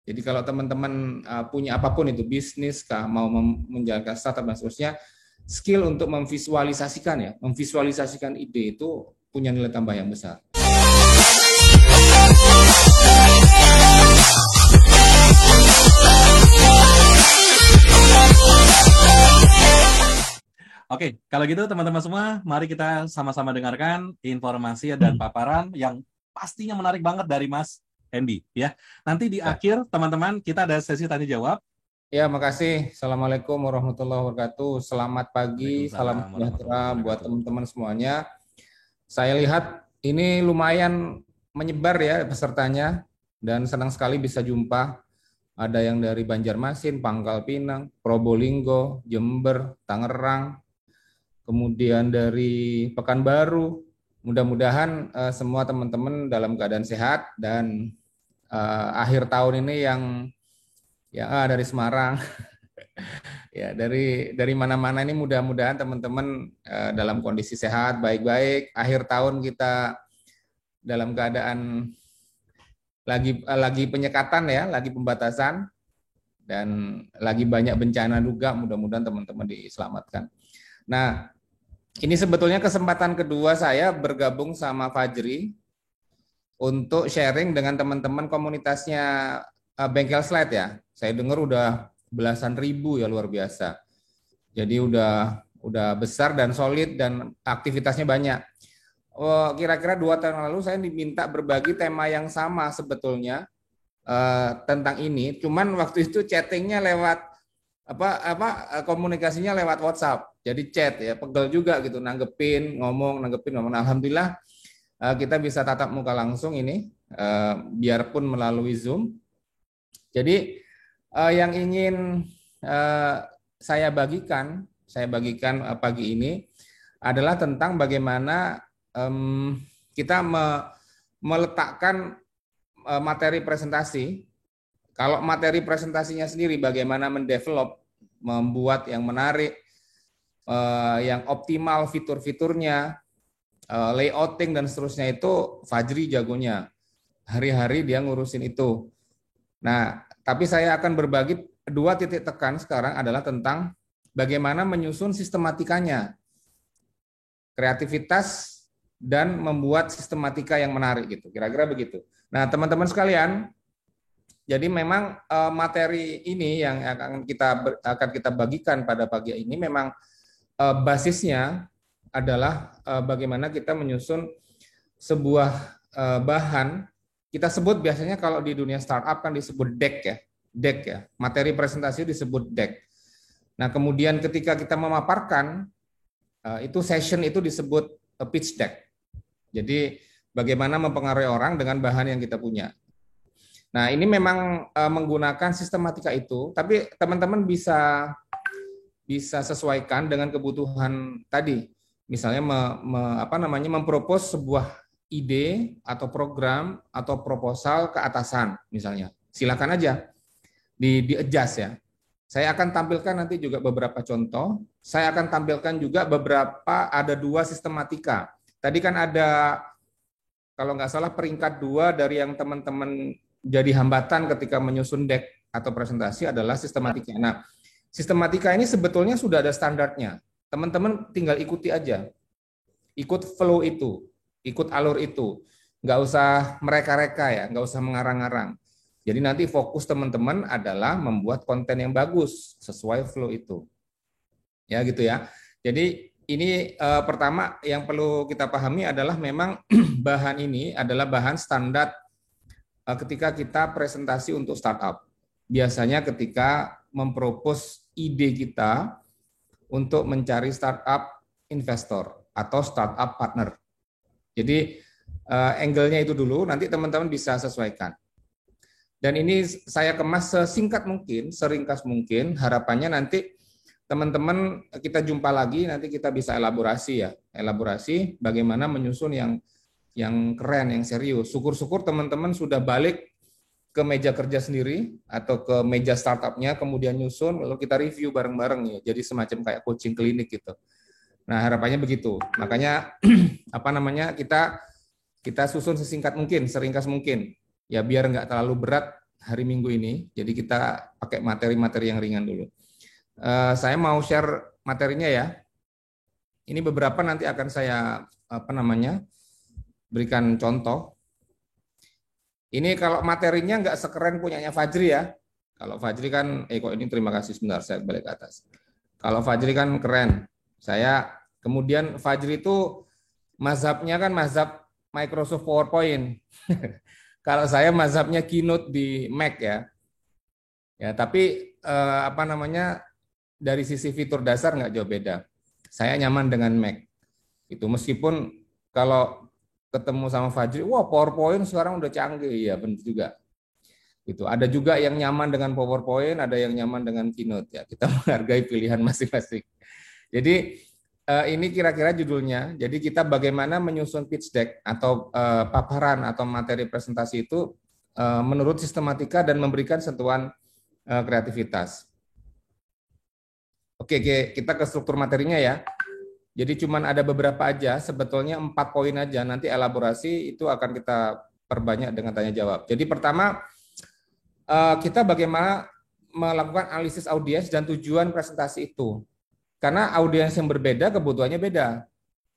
Jadi kalau teman-teman punya apapun itu bisnis kah, mau menjalankan startup dan seterusnya, skill untuk memvisualisasikan ya, memvisualisasikan ide itu punya nilai tambah yang besar. Oke, kalau gitu teman-teman semua, mari kita sama-sama dengarkan informasi dan paparan yang pastinya menarik banget dari Mas Hendy ya. Nanti di akhir teman-teman kita ada sesi tanya jawab. Ya, makasih. Assalamualaikum warahmatullahi wabarakatuh. Selamat pagi, salam sejahtera buat teman-teman semuanya. Saya lihat ini lumayan menyebar ya pesertanya dan senang sekali bisa jumpa. Ada yang dari Banjarmasin, Pangkal Pinang, Probolinggo, Jember, Tangerang, kemudian dari Pekanbaru. Mudah-mudahan semua teman-teman dalam keadaan sehat dan akhir tahun ini yang dari Semarang. Ya, dari mana-mana ini mudah-mudahan teman-teman dalam kondisi sehat, baik-baik. Akhir tahun kita dalam keadaan lagi penyekatan ya, lagi pembatasan dan lagi banyak bencana juga. Mudah-mudahan teman-teman diselamatkan. Nah, ini sebetulnya kesempatan kedua saya bergabung sama Fajri untuk sharing dengan teman-teman komunitasnya Bengkel Slide ya. Saya dengar udah belasan ribu ya, luar biasa. Jadi udah besar dan solid dan aktivitasnya banyak. Kira-kira 2 tahun lalu saya diminta berbagi tema yang sama sebetulnya tentang ini. Cuman waktu itu chattingnya lewat komunikasinya lewat WhatsApp. Jadi chat ya, pegel juga gitu nanggepin ngomong. Alhamdulillah kita bisa tatap muka langsung ini, biarpun melalui Zoom. Jadi yang ingin saya bagikan pagi ini adalah tentang bagaimana kita meletakkan materi presentasi. Kalau materi presentasinya sendiri bagaimana mendevelop, membuat yang menarik, yang optimal fitur-fiturnya, layouting dan seterusnya, itu Fajri jagonya. Hari-hari dia ngurusin itu. Nah, tapi saya akan berbagi 2 titik tekan sekarang adalah tentang bagaimana menyusun sistematikanya, kreativitas dan membuat sistematika yang menarik gitu. Kira-kira begitu. Nah, teman-teman sekalian, jadi memang materi ini yang akan kita bagikan pada pagi ini memang basisnya adalah bagaimana kita menyusun sebuah bahan. Kita sebut biasanya kalau di dunia startup kan disebut deck ya. Materi presentasi disebut deck. Nah, kemudian ketika kita memaparkan itu session itu disebut pitch deck. Jadi bagaimana mempengaruhi orang dengan bahan yang kita punya. Nah, ini memang menggunakan sistematika itu, tapi teman-teman bisa sesuaikan dengan kebutuhan tadi. Misalnya mempropos sebuah ide atau program atau proposal ke atasan misalnya. Silakan aja di-adjust ya. Saya akan tampilkan nanti juga beberapa contoh. Saya akan tampilkan juga ada 2 sistematika. Tadi kan ada kalau nggak salah peringkat 2 dari yang teman-teman jadi hambatan ketika menyusun deck atau presentasi adalah sistematika. Nah, sistematika ini sebetulnya sudah ada standarnya. Teman-teman tinggal ikuti aja. Ikut flow itu. Ikut alur itu, nggak usah mereka-reka ya, nggak usah mengarang-arang. Jadi nanti fokus teman-teman adalah membuat konten yang bagus sesuai flow itu, ya gitu ya. Jadi ini pertama yang perlu kita pahami adalah memang bahan ini adalah bahan standar ketika kita presentasi untuk startup. Biasanya ketika mempropos ide kita untuk mencari startup investor atau startup partner. Jadi angle-nya itu dulu, nanti teman-teman bisa sesuaikan. Dan ini saya kemas sesingkat mungkin, seringkas mungkin, harapannya nanti teman-teman kita jumpa lagi, nanti kita bisa elaborasi bagaimana menyusun yang keren, yang serius. Syukur-syukur teman-teman sudah balik ke meja kerja sendiri atau ke meja startupnya, kemudian nyusun, lalu kita review bareng-bareng ya, jadi semacam kayak coaching klinik gitu. Nah, harapannya begitu. Makanya kita susun sesingkat mungkin, seringkas mungkin. Ya biar nggak terlalu berat hari Minggu ini. Jadi kita pakai materi-materi yang ringan dulu. Saya mau share materinya ya. Ini beberapa nanti akan saya berikan contoh. Ini kalau materinya nggak sekeren punyanya Fajri ya. Kalau Fajri kan, kok ini terima kasih sebentar, saya balik ke atas. Kalau Fajri kan keren. Kemudian Fajri itu mazhabnya kan mazhab Microsoft PowerPoint. Kalau saya mazhabnya Keynote di Mac ya. Ya, tapi dari sisi fitur dasar nggak jauh beda. Saya nyaman dengan Mac. Itu meskipun kalau ketemu sama Fajri, wah PowerPoint sekarang udah canggih, ya benar juga. Itu ada juga yang nyaman dengan PowerPoint, ada yang nyaman dengan Keynote ya. Kita menghargai pilihan masing-masing. Jadi ini kira-kira judulnya. Jadi kita bagaimana menyusun pitch deck atau paparan atau materi presentasi itu menurut sistematika dan memberikan sentuhan kreativitas. Oke, kita ke struktur materinya ya. Jadi cuman ada beberapa aja, sebetulnya 4 poin aja, nanti elaborasi itu akan kita perbanyak dengan tanya jawab. Jadi pertama, kita bagaimana melakukan analisis audiens dan tujuan presentasi itu. Karena audiens yang berbeda, kebutuhannya beda.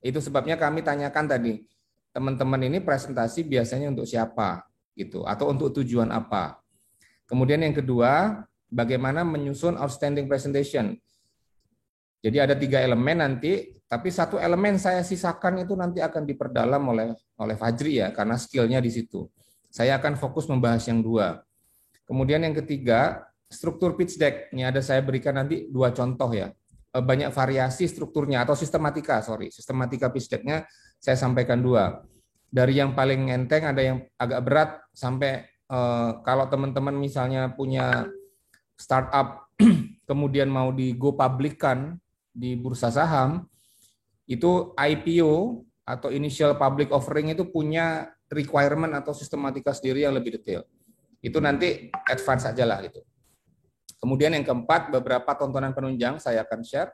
Itu sebabnya kami tanyakan tadi, teman-teman ini presentasi biasanya untuk siapa, gitu, atau untuk tujuan apa. Kemudian yang kedua, bagaimana menyusun outstanding presentation. Jadi ada 3 elemen nanti, tapi 1 elemen saya sisakan itu nanti akan diperdalam oleh Fajri ya, karena skillnya di situ. Saya akan fokus membahas yang 2. Kemudian yang ketiga, struktur pitch deck. Ini ada saya berikan nanti 2 contoh ya. Banyak variasi strukturnya atau sistematika pitch deck-nya saya sampaikan 2. Dari yang paling enteng ada yang agak berat sampai kalau teman-teman misalnya punya startup kemudian mau di go public-kan di bursa saham, itu IPO atau initial public offering itu punya requirement atau sistematika sendiri yang lebih detail. Itu nanti advance saja lah gitu. Kemudian yang keempat, beberapa tontonan penunjang saya akan share.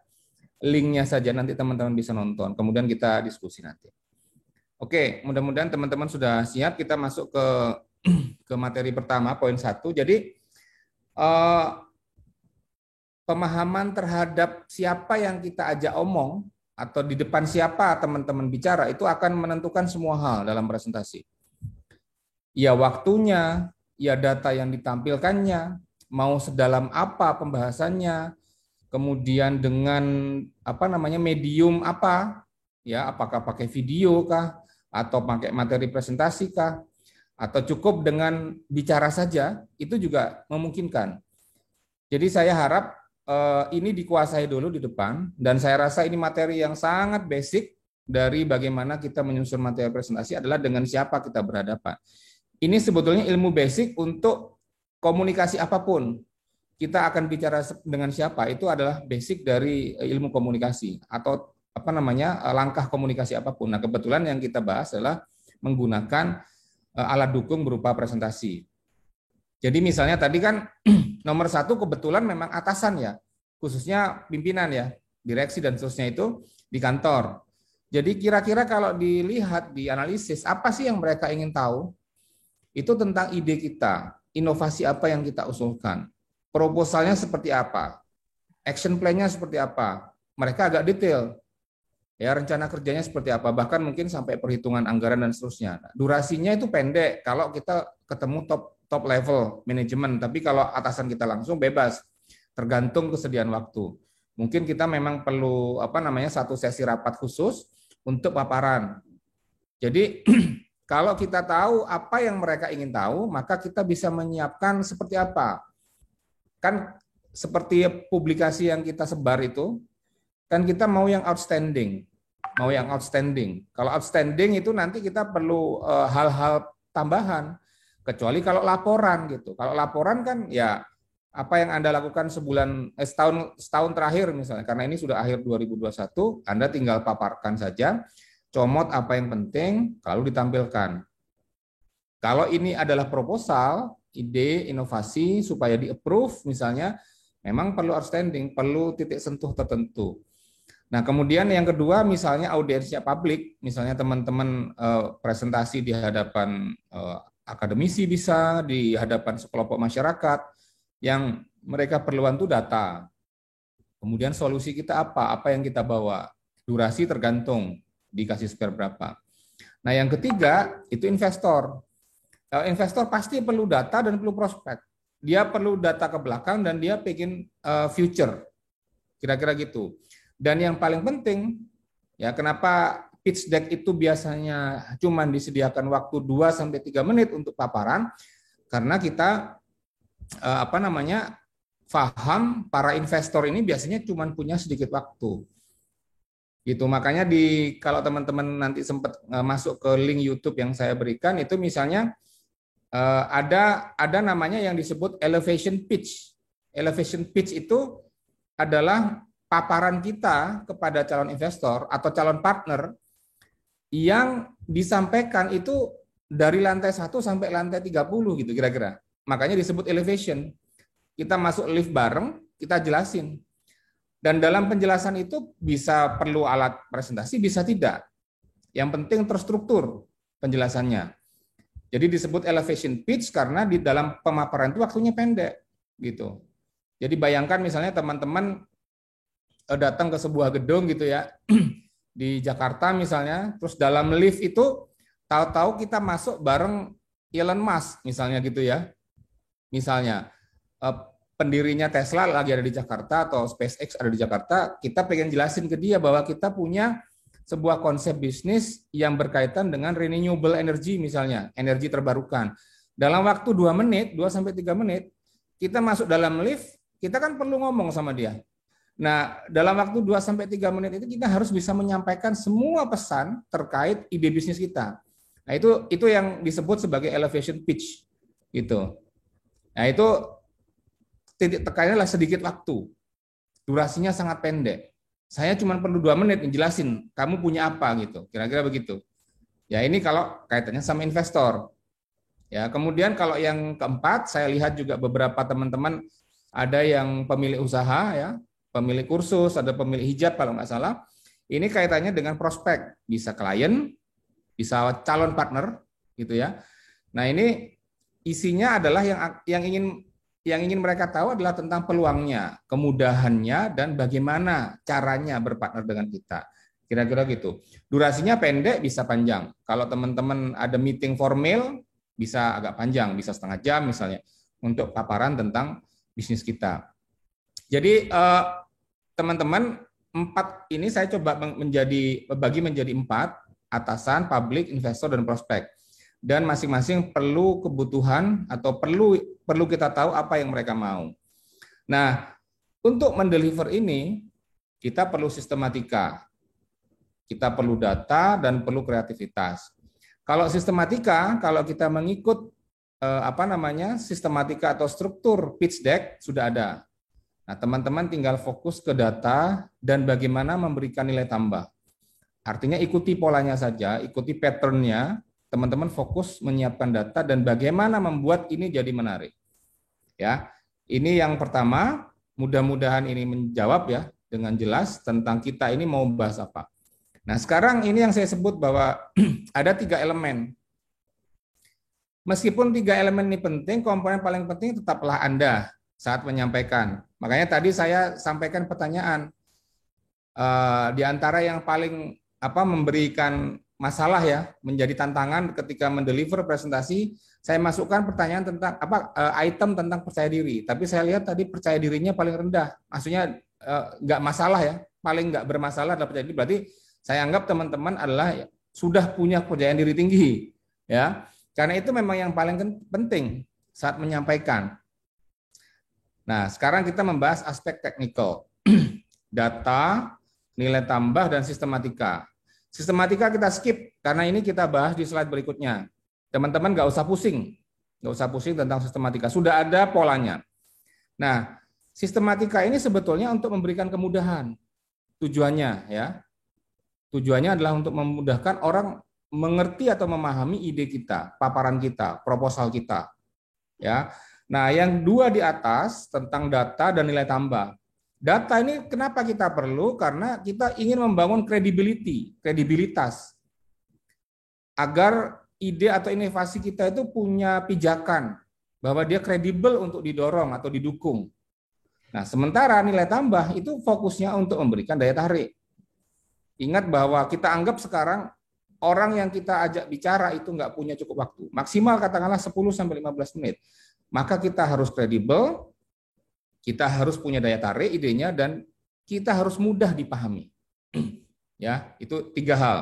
Linknya saja nanti teman-teman bisa nonton. Kemudian kita diskusi nanti. Oke, mudah-mudahan teman-teman sudah siap. Kita masuk ke materi pertama, poin 1. Jadi pemahaman terhadap siapa yang kita ajak omong atau di depan siapa teman-teman bicara itu akan menentukan semua hal dalam presentasi. Ya waktunya, ya data yang ditampilkannya, mau sedalam apa pembahasannya, kemudian dengan medium apa, ya apakah pakai video kah, atau pakai materi presentasi kah, atau cukup dengan bicara saja, itu juga memungkinkan. Jadi saya harap ini dikuasai dulu di depan, dan saya rasa ini materi yang sangat basic dari bagaimana kita menyusun materi presentasi adalah dengan siapa kita berhadapan. Ini sebetulnya ilmu basic untuk komunikasi apapun. Kita akan bicara dengan siapa, itu adalah basic dari ilmu komunikasi atau langkah komunikasi apapun. Nah, kebetulan yang kita bahas adalah menggunakan alat dukung berupa presentasi. Jadi misalnya tadi kan nomor 1 kebetulan memang atasan ya, khususnya pimpinan ya, direksi dan seterusnya itu di kantor. Jadi kira-kira kalau dilihat, dianalisis, apa sih yang mereka ingin tahu? Itu tentang ide kita, inovasi apa yang kita usulkan, proposalnya seperti apa, action plan-nya seperti apa, mereka agak detail, ya rencana kerjanya seperti apa, bahkan mungkin sampai perhitungan anggaran dan seterusnya. Durasinya itu pendek kalau kita ketemu top level manajemen, tapi kalau atasan kita langsung bebas, tergantung kesediaan waktu. Mungkin kita memang perlu satu sesi rapat khusus untuk paparan. Jadi kalau kita tahu apa yang mereka ingin tahu, maka kita bisa menyiapkan seperti apa. Kan seperti publikasi yang kita sebar itu, kan kita mau yang outstanding. Kalau outstanding itu nanti kita perlu hal-hal tambahan. Kecuali kalau laporan gitu. Kalau laporan kan ya apa yang Anda lakukan setahun terakhir misalnya, karena ini sudah akhir 2021, Anda tinggal paparkan saja, comot apa yang penting, lalu ditampilkan. Kalau ini adalah proposal, ide, inovasi, supaya di-approve misalnya, memang perlu outstanding, perlu titik sentuh tertentu. Nah, kemudian yang kedua misalnya audiensnya publik, misalnya teman-teman presentasi di hadapan akademisi bisa, di hadapan sekelompok masyarakat, yang mereka perluan itu data. Kemudian solusi kita apa yang kita bawa. Durasi tergantung dikasih spare berapa. Nah yang ketiga itu investor. Investor pasti perlu data dan perlu prospek. Dia perlu data ke belakang dan dia pengen future. Kira-kira gitu. Dan yang paling penting, ya kenapa pitch deck itu biasanya cuma disediakan waktu 2-3 menit untuk paparan, karena kita paham para investor ini biasanya cuma punya sedikit waktu. Gitu. Makanya kalau teman-teman nanti sempat masuk ke link YouTube yang saya berikan, itu misalnya ada namanya yang disebut elevation pitch. Elevation pitch itu adalah paparan kita kepada calon investor atau calon partner yang disampaikan itu dari lantai 1 sampai lantai 30 gitu kira-kira. Makanya disebut elevation. Kita masuk lift bareng, kita jelasin. Dan dalam penjelasan itu bisa perlu alat presentasi, bisa tidak. Yang penting terstruktur penjelasannya. Jadi disebut elevation pitch karena di dalam pemaparan itu waktunya pendek gitu. Jadi bayangkan misalnya teman-teman datang ke sebuah gedung gitu ya di Jakarta misalnya, terus dalam lift itu tahu-tahu kita masuk bareng Elon Musk misalnya gitu ya. Misalnya pendirinya Tesla lagi ada di Jakarta atau SpaceX ada di Jakarta, kita pengen jelasin ke dia bahwa kita punya sebuah konsep bisnis yang berkaitan dengan renewable energy misalnya, energi terbarukan. Dalam waktu 2-3 menit, kita masuk dalam lift, kita kan perlu ngomong sama dia. Nah, dalam waktu 2-3 menit itu kita harus bisa menyampaikan semua pesan terkait ide bisnis kita. Nah, itu yang disebut sebagai elevation pitch. Gitu. Nah, itu titik tekannya adalah sedikit waktu. Durasinya sangat pendek. Saya cuma perlu 2 menit menjelasin, kamu punya apa gitu, kira-kira begitu. Ya ini kalau kaitannya sama investor. Ya kemudian kalau yang keempat, saya lihat juga beberapa teman-teman ada yang pemilik usaha ya, pemilik kursus, ada pemilik hijab kalau nggak salah. Ini kaitannya dengan prospek, bisa klien, bisa calon partner, gitu ya. Nah ini isinya adalah yang ingin mereka tahu adalah tentang peluangnya, kemudahannya, dan bagaimana caranya berpartner dengan kita. Kira-kira gitu. Durasinya pendek, bisa panjang. Kalau teman-teman ada meeting formal, bisa agak panjang, bisa setengah jam misalnya, untuk paparan tentang bisnis kita. Jadi teman-teman, 4 ini saya coba bagi menjadi 4, atasan, publik, investor, dan prospek. Dan masing-masing perlu kebutuhan atau perlu kita tahu apa yang mereka mau. Nah, untuk mendeliver ini kita perlu sistematika, kita perlu data dan perlu kreativitas. Kalau sistematika, kalau kita mengikut sistematika atau struktur pitch deck sudah ada. Nah, teman-teman tinggal fokus ke data dan bagaimana memberikan nilai tambah. Artinya ikuti polanya saja, ikuti pattern-nya. Teman-teman fokus menyiapkan data dan bagaimana membuat ini jadi menarik. Ya, ini yang pertama. Mudah-mudahan ini menjawab ya dengan jelas tentang kita ini mau bahas apa. Nah, sekarang ini yang saya sebut bahwa ada 3 elemen. Meskipun 3 elemen ini penting, komponen paling penting tetaplah Anda saat menyampaikan. Makanya tadi saya sampaikan pertanyaan di antara yang paling memberikan masalah ya, menjadi tantangan ketika mendeliver presentasi, saya masukkan pertanyaan tentang item tentang percaya diri. Tapi saya lihat tadi percaya dirinya paling rendah. Maksudnya nggak masalah ya, paling nggak bermasalah adalah percaya diri. Berarti saya anggap teman-teman adalah sudah punya kepercayaan diri tinggi, ya. Karena itu memang yang paling penting saat menyampaikan. Nah, sekarang kita membahas aspek teknikal, data, nilai tambah, dan sistematika. Sistematika kita skip, karena ini kita bahas di slide berikutnya. Teman-teman nggak usah pusing tentang sistematika, sudah ada polanya. Nah, sistematika ini sebetulnya untuk memberikan kemudahan. Tujuannya ya, tujuannya adalah untuk memudahkan orang mengerti atau memahami ide kita, paparan kita, proposal kita. Ya, nah yang 2 di atas tentang data dan nilai tambah. Data ini kenapa kita perlu? Karena kita ingin membangun kredibilitas agar ide atau inovasi kita itu punya pijakan bahwa dia kredibel untuk didorong atau didukung. Nah, sementara nilai tambah itu fokusnya untuk memberikan daya tarik. Ingat bahwa kita anggap sekarang orang yang kita ajak bicara itu nggak punya cukup waktu. Maksimal katakanlah 10-15 menit. Maka kita harus kredibel, kita harus punya daya tarik idenya, dan kita harus mudah dipahami. Ya, itu 3 hal.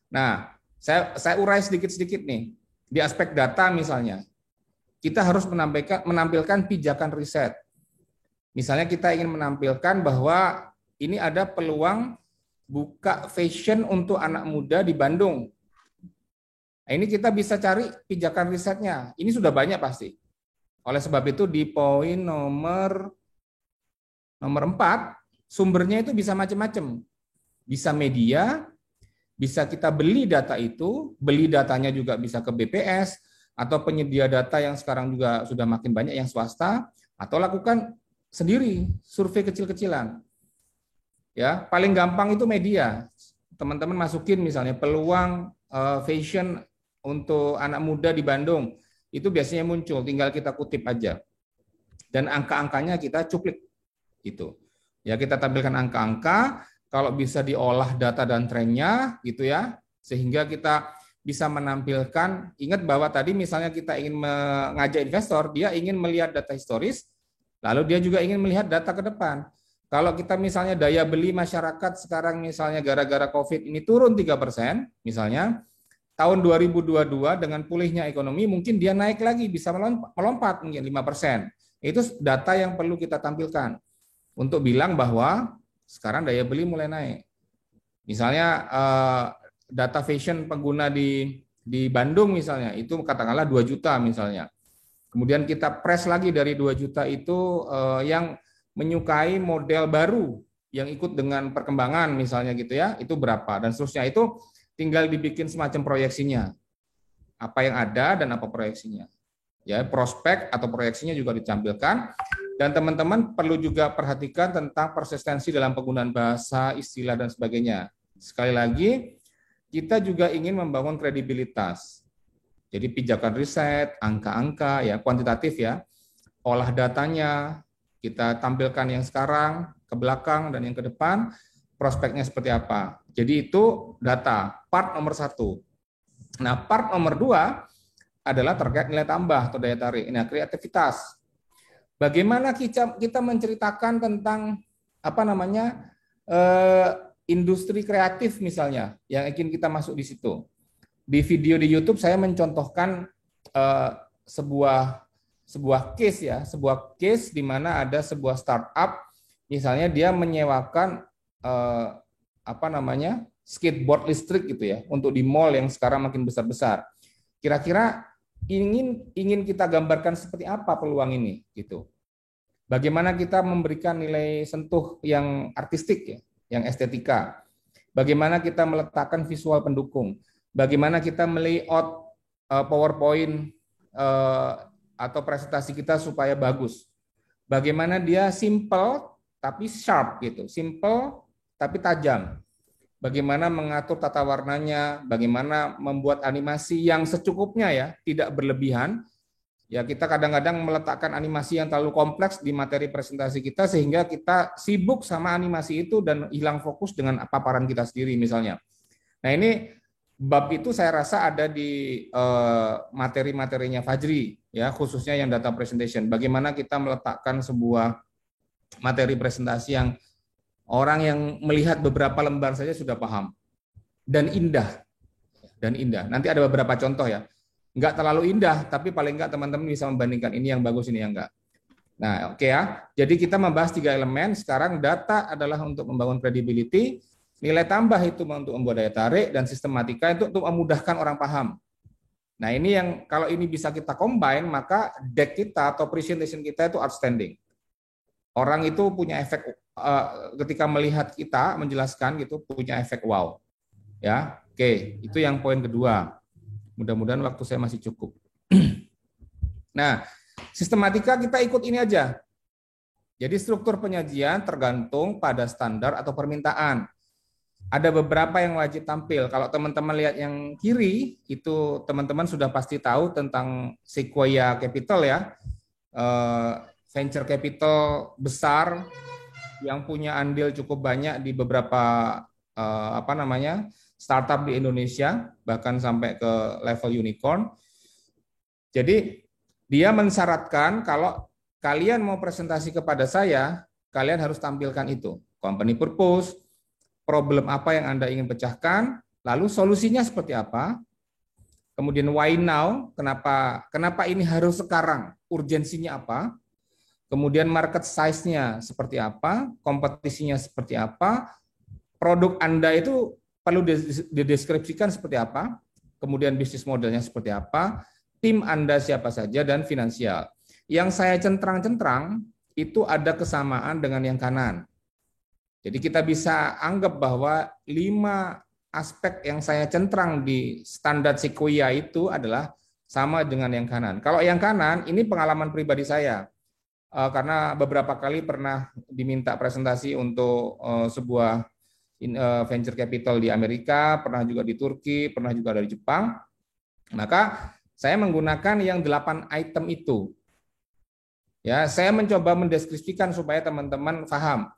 Nah, saya urai sedikit-sedikit nih. Di aspek data misalnya, kita harus menampilkan pijakan riset. Misalnya kita ingin menampilkan bahwa ini ada peluang buka fashion untuk anak muda di Bandung. Nah, ini kita bisa cari pijakan risetnya. Ini sudah banyak pasti. Oleh sebab itu di poin nomor 4, sumbernya itu bisa macam-macam. Bisa media, bisa kita beli data itu, beli datanya juga bisa ke BPS, atau penyedia data yang sekarang juga sudah makin banyak yang swasta, atau lakukan sendiri, survei kecil-kecilan. Ya, paling gampang itu media. Teman-teman masukin misalnya peluang fashion untuk anak muda di Bandung. Itu biasanya muncul, tinggal kita kutip aja. Dan angka-angkanya kita cuplik gitu. Ya, kita tampilkan angka-angka, kalau bisa diolah data dan trennya gitu ya, sehingga kita bisa menampilkan, ingat bahwa tadi misalnya kita ingin mengajak investor, dia ingin melihat data historis, lalu dia juga ingin melihat data ke depan. Kalau kita misalnya daya beli masyarakat sekarang misalnya gara-gara COVID ini turun 3%, misalnya, tahun 2022 dengan pulihnya ekonomi mungkin dia naik lagi, bisa melompat mungkin 5%. Itu data yang perlu kita tampilkan untuk bilang bahwa sekarang daya beli mulai naik. Misalnya data fashion pengguna di Bandung misalnya, itu katakanlah 2 juta misalnya. Kemudian kita press lagi dari 2 juta itu yang menyukai model baru yang ikut dengan perkembangan misalnya gitu ya, itu berapa dan seterusnya. Itu tinggal dibikin semacam proyeksinya. Apa yang ada dan apa proyeksinya. Ya, prospek atau proyeksinya juga ditampilkan. Dan teman-teman perlu juga perhatikan tentang persistensi dalam penggunaan bahasa, istilah dan sebagainya. Sekali lagi, kita juga ingin membangun kredibilitas. Jadi pijakan riset, angka-angka ya, kuantitatif ya. Olah datanya, kita tampilkan yang sekarang, ke belakang, dan yang ke depan, prospeknya seperti apa. Jadi itu data, part nomor 1. Nah, part nomor 2 adalah terkait nilai tambah atau daya tarik. Nah, kreativitas. Bagaimana kita menceritakan tentang industri kreatif misalnya, yang ingin kita masuk di situ. Di video di YouTube saya mencontohkan sebuah case di mana ada sebuah startup, misalnya dia menyewakan skateboard listrik gitu ya untuk di mall yang sekarang makin besar-besar. Kira-kira ingin kita gambarkan seperti apa peluang ini gitu. Bagaimana kita memberikan nilai sentuh yang artistik ya, yang estetika. Bagaimana kita meletakkan visual pendukung. Bagaimana kita melayout PowerPoint atau presentasi kita supaya bagus. Bagaimana dia simple tapi sharp gitu, simple tapi tajam. Bagaimana mengatur tata warnanya, bagaimana membuat animasi yang secukupnya ya, tidak berlebihan. Ya, kita kadang-kadang meletakkan animasi yang terlalu kompleks di materi presentasi kita sehingga kita sibuk sama animasi itu dan hilang fokus dengan paparan kita sendiri misalnya. Nah, ini bab itu saya rasa ada di materi-materinya Fajri ya, khususnya yang data presentation. Bagaimana kita meletakkan sebuah materi presentasi yang orang yang melihat beberapa lembar saja sudah paham dan indah. Nanti ada beberapa contoh ya. Enggak terlalu indah, tapi paling enggak teman-teman bisa membandingkan ini yang bagus, ini yang enggak. Nah, oke ya. Jadi kita membahas 3 elemen. Sekarang data adalah untuk membangun credibility, nilai tambah itu untuk membuat daya tarik, dan sistematika itu untuk memudahkan orang paham. Nah, ini yang kalau ini bisa kita combine, maka deck kita atau presentation kita itu outstanding. Orang itu punya efek ketika melihat kita menjelaskan gitu, punya efek wow. Ya, oke, itu yang poin kedua. Mudah-mudahan waktu saya masih cukup. Nah, sistematika kita ikut ini aja. Jadi struktur penyajian tergantung pada standar atau permintaan. ada beberapa yang wajib tampil. Kalau teman-teman lihat yang kiri, itu teman-teman sudah pasti tahu tentang Sequoia Capital ya, venture capital besar yang punya andil cukup banyak di beberapa startup di Indonesia, bahkan sampai ke level unicorn. Jadi dia mensyaratkan kalau kalian mau presentasi kepada saya, kalian harus tampilkan itu. Company purpose, problem apa yang Anda ingin pecahkan, lalu solusinya seperti apa, kemudian why now, kenapa ini harus sekarang, urgensinya apa, kemudian market size-nya seperti apa, kompetisinya seperti apa, produk Anda itu perlu dideskripsikan seperti apa, kemudian bisnis modelnya seperti apa, tim Anda siapa saja, dan finansial. Yang saya centrang-centrang itu ada kesamaan dengan yang kanan. Jadi kita bisa anggap bahwa 5 aspek yang saya centrang di standar Sequoia itu adalah sama dengan yang kanan. Kalau yang kanan, ini pengalaman pribadi saya. Karena beberapa kali pernah diminta presentasi untuk sebuah venture capital di Amerika, pernah juga di Turki, pernah juga dari Jepang. Maka saya menggunakan yang 8 item itu. Ya, saya mencoba mendeskripsikan supaya teman-teman paham.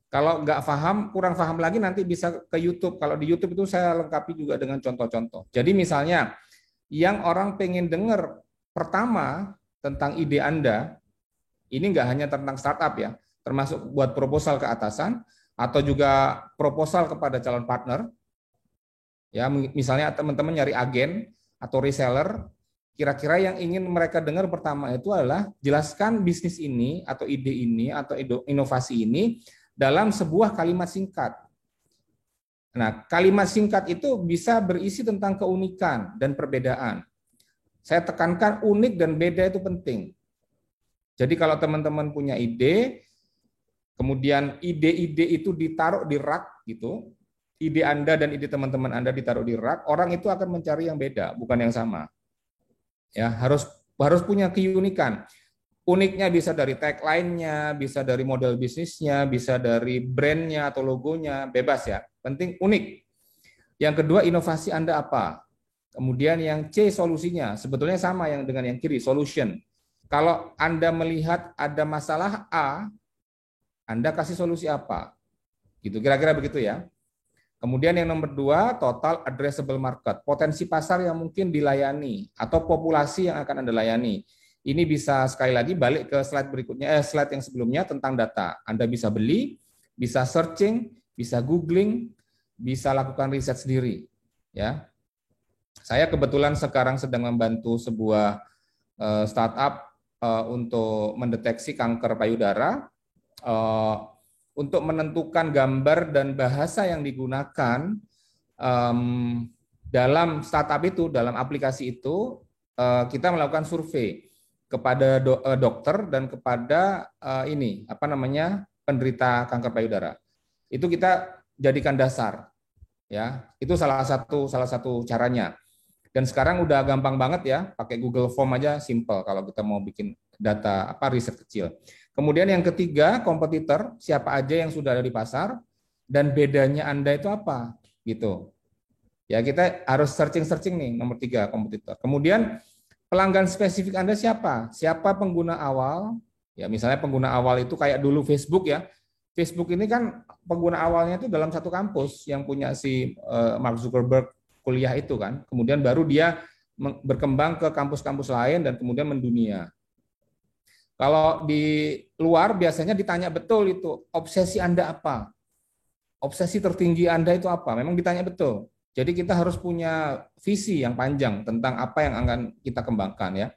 Kalau nggak paham, kurang paham lagi nanti bisa ke YouTube. Kalau di YouTube itu saya lengkapi juga dengan contoh-contoh. Jadi misalnya, yang orang pengen dengar pertama tentang ide Anda, ini nggak hanya tentang startup ya, termasuk buat proposal ke atasan, atau juga proposal kepada calon partner. Ya, misalnya teman-teman nyari agen atau reseller, kira-kira yang ingin mereka dengar pertama itu adalah jelaskan bisnis ini atau ide ini atau inovasi ini dalam sebuah kalimat singkat. Nah, kalimat singkat itu bisa berisi tentang keunikan dan perbedaan. Saya tekankan unik dan beda itu penting. Jadi kalau teman-teman punya ide, kemudian ide-ide itu ditaruh di rak gitu, ide Anda dan ide teman-teman Anda ditaruh di rak, orang itu akan mencari yang beda, bukan yang sama. Ya, harus punya keunikan. Uniknya bisa dari tagline-nya, bisa dari model bisnisnya, bisa dari brand-nya atau logonya, bebas ya. Penting unik. Yang kedua, inovasi Anda apa? Kemudian yang C, solusinya. Sebetulnya sama yang dengan yang kiri, solution. Kalau Anda melihat ada masalah A, Anda kasih solusi apa? Gitu, kira-kira begitu ya. Kemudian yang nomor 2, total addressable market. Potensi pasar yang mungkin dilayani atau populasi yang akan Anda layani. Ini bisa sekali lagi balik ke slide berikutnya, slide yang sebelumnya tentang data. Anda bisa beli, bisa searching, bisa googling, bisa lakukan riset sendiri. Ya, saya kebetulan sekarang sedang membantu sebuah startup untuk mendeteksi kanker payudara. Untuk menentukan gambar dan bahasa yang digunakan dalam startup itu, dalam aplikasi itu, kita melakukan survei kepada dokter dan kepada penderita kanker payudara. Itu kita jadikan dasar, ya. Itu salah satu caranya. Dan sekarang udah gampang banget ya, pakai Google Form aja simple kalau kita mau bikin data riset kecil. Kemudian yang ketiga, kompetitor, siapa aja yang sudah ada di pasar dan bedanya Anda itu apa, gitu. Ya, kita harus searching nih, nomor 3, kompetitor. Kemudian pelanggan spesifik Anda siapa? Siapa pengguna awal? Ya, misalnya pengguna awal itu kayak dulu Facebook ya. Facebook ini kan pengguna awalnya itu dalam satu kampus yang punya si Mark Zuckerberg kuliah itu kan. Kemudian baru dia berkembang ke kampus-kampus lain dan kemudian mendunia. Kalau di luar biasanya ditanya betul itu, obsesi Anda apa? Obsesi tertinggi Anda itu apa? Memang ditanya betul. Jadi kita harus punya visi yang panjang tentang apa yang akan kita kembangkan ya.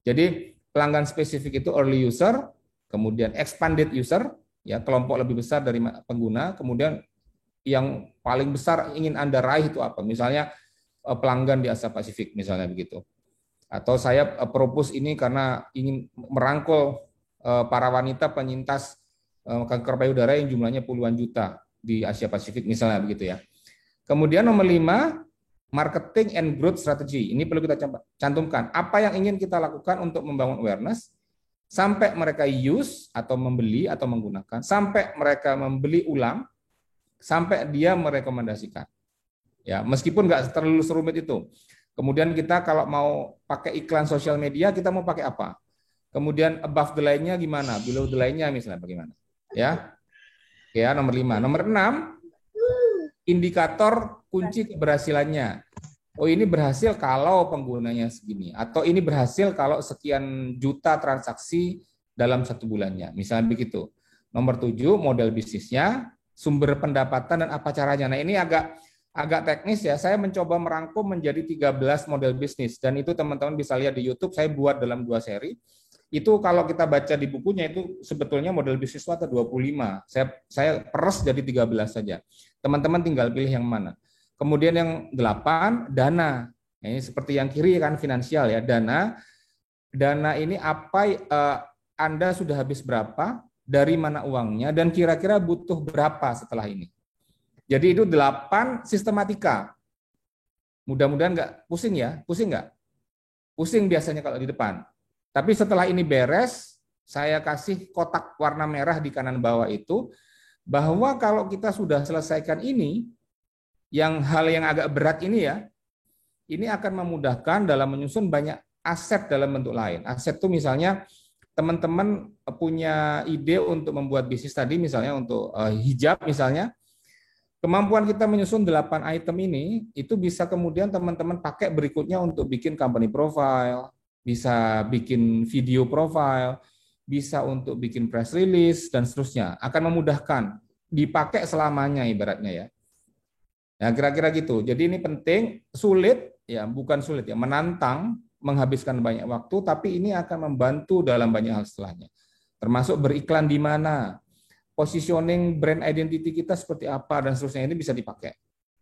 Jadi pelanggan spesifik itu early user, kemudian expanded user, ya kelompok lebih besar dari pengguna, kemudian yang paling besar ingin Anda raih itu apa? Misalnya pelanggan di Asia Pasifik misalnya begitu. Atau saya propose ini karena ingin merangkul para wanita penyintas kanker payudara yang jumlahnya puluhan juta di Asia Pasifik misalnya begitu ya. Kemudian nomor 5, marketing and growth strategy. Ini perlu kita cantumkan. Apa yang ingin kita lakukan untuk membangun awareness sampai mereka use atau membeli atau menggunakan, sampai mereka membeli ulang, sampai dia merekomendasikan. Ya, meskipun nggak terlalu serumit itu. Kemudian kita kalau mau pakai iklan sosial media, kita mau pakai apa? Kemudian above the line-nya gimana? Below the line-nya misalnya bagaimana? Ya, oke ya, nomor 5. Nomor 6, indikator kunci keberhasilannya. Oh, ini berhasil kalau penggunanya segini, atau ini berhasil kalau sekian juta transaksi dalam 1 bulannya. Misalnya begitu. Nomor 7, model bisnisnya, sumber pendapatan dan apa caranya. Nah, ini agak teknis ya. Saya mencoba merangkum menjadi 13 model bisnis, dan itu teman-teman bisa lihat di YouTube. Saya buat dalam 2 seri. Itu kalau kita baca di bukunya itu sebetulnya model bisnis itu ada 25. Saya peres jadi 13 saja. Teman-teman tinggal pilih yang mana. Kemudian yang 8, dana. Ini seperti yang kiri kan finansial ya, dana. Dana ini apa Anda sudah habis berapa, dari mana uangnya, dan kira-kira butuh berapa setelah ini. Jadi itu 8 sistematika. Mudah-mudahan nggak pusing ya, pusing nggak? Pusing biasanya kalau di depan. Tapi setelah ini beres, saya kasih kotak warna merah di kanan bawah itu, bahwa kalau kita sudah selesaikan ini, hal yang agak berat ini ya, ini akan memudahkan dalam menyusun banyak aset dalam bentuk lain. Aset itu misalnya teman-teman punya ide untuk membuat bisnis tadi, misalnya untuk hijab misalnya, kemampuan kita menyusun 8 item ini, itu bisa kemudian teman-teman pakai berikutnya untuk bikin company profile, bisa bikin video profile, bisa untuk bikin press release, dan seterusnya. Akan memudahkan, dipakai selamanya ibaratnya ya. Nah, kira-kira gitu. Jadi ini penting, sulit, ya bukan sulit ya, menantang, menghabiskan banyak waktu, tapi ini akan membantu dalam banyak hal setelahnya. Termasuk beriklan di mana, positioning brand identity kita seperti apa, dan seterusnya, ini bisa dipakai.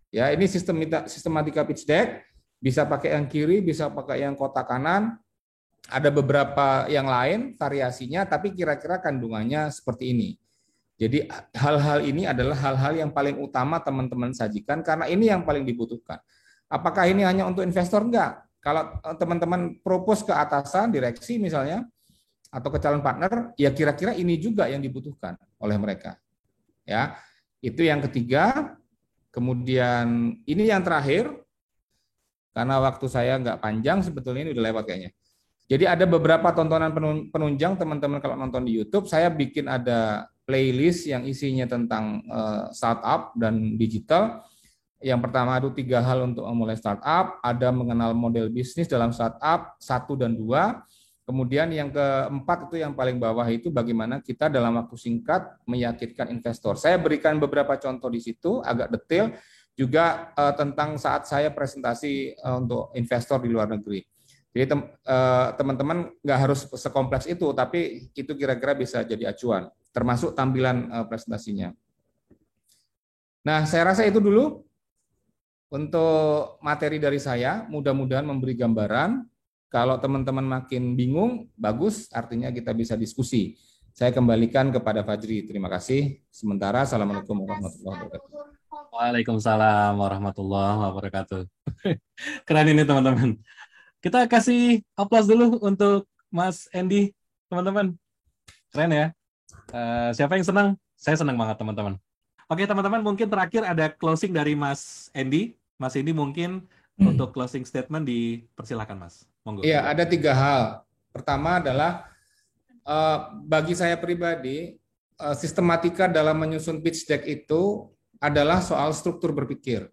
Ya, ini sistematika pitch deck, bisa pakai yang kiri, bisa pakai yang kotak kanan, ada beberapa yang lain variasinya, tapi kira-kira kandungannya seperti ini. Jadi hal-hal ini adalah hal-hal yang paling utama teman-teman sajikan, karena ini yang paling dibutuhkan. Apakah ini hanya untuk investor? Enggak. Kalau teman-teman propose ke atasan, direksi misalnya, atau ke calon partner, ya kira-kira ini juga yang dibutuhkan oleh mereka. Ya, itu yang ketiga. Kemudian ini yang terakhir, karena waktu saya nggak panjang, sebetulnya ini udah lewat kayaknya. Jadi ada beberapa tontonan penunjang teman-teman kalau nonton di YouTube, saya bikin ada playlist yang isinya tentang startup dan digital. Yang pertama itu 3 hal untuk memulai startup, ada mengenal model bisnis dalam startup 1 dan 2. Kemudian yang keempat itu yang paling bawah itu bagaimana kita dalam waktu singkat meyakinkan investor. Saya berikan beberapa contoh di situ agak detail juga tentang saat saya presentasi untuk investor di luar negeri. Jadi teman-teman nggak harus sekompleks itu, tapi itu kira-kira bisa jadi acuan, termasuk tampilan presentasinya. Nah, saya rasa itu dulu untuk materi dari saya. Mudah-mudahan memberi gambaran. Kalau teman-teman makin bingung, bagus, artinya kita bisa diskusi. Saya kembalikan kepada Fajri. Terima kasih. Sementara, Assalamualaikum warahmatullahi wabarakatuh. Waalaikumsalam warahmatullahi wabarakatuh. Keren ini teman-teman. Kita kasih aplaus dulu untuk Mas Andy, teman-teman. Keren ya. Siapa yang senang? Saya senang banget, teman-teman. Oke, teman-teman, mungkin terakhir ada closing dari Mas Andy. Mas Andy mungkin untuk closing statement dipersilakan, Mas. Monggo. Iya, ada 3 hal. Pertama adalah bagi saya pribadi, sistematika dalam menyusun pitch deck itu adalah soal struktur berpikir.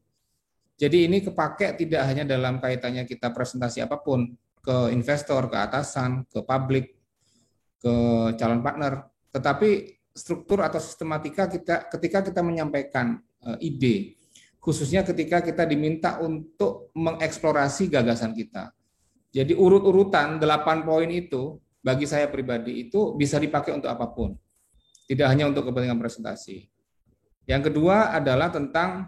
Jadi ini kepake tidak hanya dalam kaitannya kita presentasi apapun, ke investor, ke atasan, ke publik, ke calon partner, tetapi struktur atau sistematika ketika kita menyampaikan ide, khususnya ketika kita diminta untuk mengeksplorasi gagasan kita. Jadi urut-urutan 8 poin itu bagi saya pribadi itu bisa dipakai untuk apapun, tidak hanya untuk kepentingan presentasi. Yang kedua adalah tentang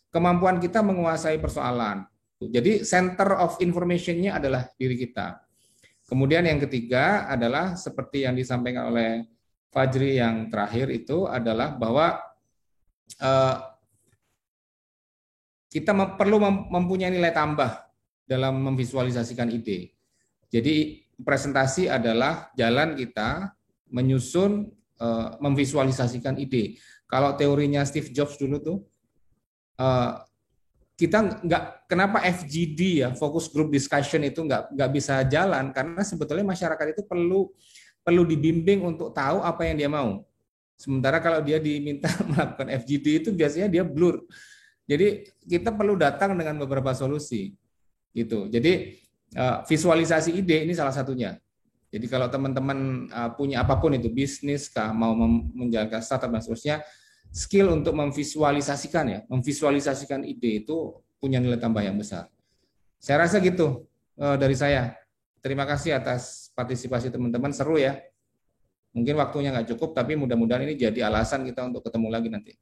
kemampuan kita menguasai persoalan. Jadi center of information-nya adalah diri kita. Kemudian yang ketiga adalah seperti yang disampaikan oleh Fajri yang terakhir itu adalah bahwa kita perlu mempunyai nilai tambah dalam memvisualisasikan ide. Jadi presentasi adalah jalan kita menyusun memvisualisasikan ide. Kalau teorinya Steve Jobs dulu tuh, kita kenapa FGD ya, focus group discussion itu nggak bisa jalan, karena sebetulnya masyarakat itu perlu dibimbing untuk tahu apa yang dia mau. Sementara kalau dia diminta melakukan FGD itu biasanya dia blur. Jadi kita perlu datang dengan beberapa solusi gitu. Jadi visualisasi ide ini salah satunya. Jadi kalau teman-teman punya apapun itu, bisnis kah, mau menjalankan startup dan seterusnya, skill untuk memvisualisasikan ide itu punya nilai tambah yang besar. Saya rasa gitu dari saya. Terima kasih atas partisipasi teman-teman, seru ya. Mungkin waktunya nggak cukup, tapi mudah-mudahan ini jadi alasan kita untuk ketemu lagi nanti.